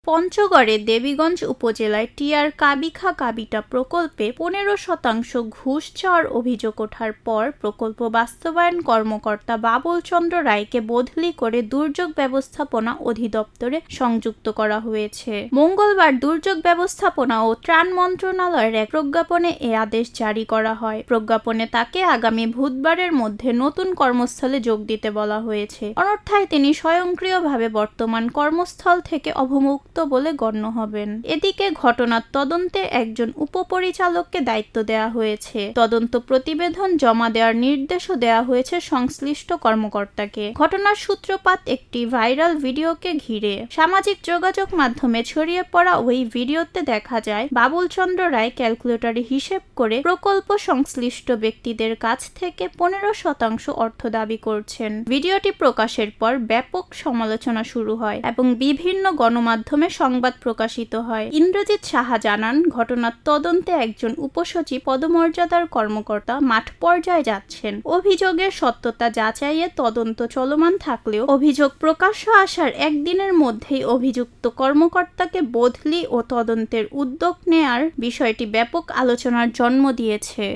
পঞ্চগড়ে দেবীগঞ্জ উপজেলায় টিআর কাবিখা কাবিটা প্রকল্পে 15% ঘুষ চাওয়ার অভিযোগ ওঠার পর প্রকল্প বাস্তবায়ন কর্মকর্তা বাবুল চন্দ্র রায়কে বদলি করে দুর্যোগ ব্যবস্থাপনা অধিদপ্তরে সংযুক্ত করা হয়েছে। মঙ্গলবার দুর্যোগ ব্যবস্থাপনা ও ত্রাণ মন্ত্রণালয়ের এক প্রজ্ঞাপনে এ আদেশ জারি করা হয়। প্রজ্ঞাপনে তাকে আগামী বুধবারের মধ্যে নতুন কর্মস্থলে যোগ দিতে বলা হয়েছে, অন্যথায় তিনি স্বয়ংক্রিয়ভাবে বর্তমান কর্মস্থল থেকে অবমুক্ত বলে গণ্য হবেন। এদিকে ঘটনার তদন্তে একজন উপপরিচালককে দায়িত্ব দেওয়া হয়েছে। তদন্ত প্রতিবেদন জমা দেওয়ার নির্দেশও দেওয়া হয়েছে সংশ্লিষ্ট কর্মকর্তাকে। ঘটনার সূত্রপাত একটি ভাইরাল ভিডিওকে ঘিরে। সামাজিক যোগাযোগ মাধ্যমে ছড়িয়ে পড়া ওই ভিডিওতে দেখা যায় বাবুল চন্দ্র রায় ক্যালকুলেটরে হিসেব করে প্রকল্প সংশ্লিষ্ট ব্যক্তিদের কাছ থেকে 15% অর্থ দাবি করছেন। ভিডিওটি প্রকাশের পর ব্যাপক সমালোচনা শুরু হয় এবং বিভিন্ন গণমাধ্যমে সংবাদ প্রকাশিত হয়। ইন্দ্রজিৎ সাহা জানান, ঘটনার তদন্তে একজন উপসচিব পদমর্যাদার কর্মকর্তা মাঠ পর্যায়ে যাচ্ছেন। অভিযোগের সত্যতা যাচাইয়ে তদন্ত চলমান থাকলেও অভিযোগ প্রকাশ্য আসার একদিনের মধ্যেই অভিযুক্ত কর্মকর্তাকে বদলি ও তদন্তের উদ্যোগ নেয়ার বিষয়টি ব্যাপক আলোচনার জন্ম দিয়েছে।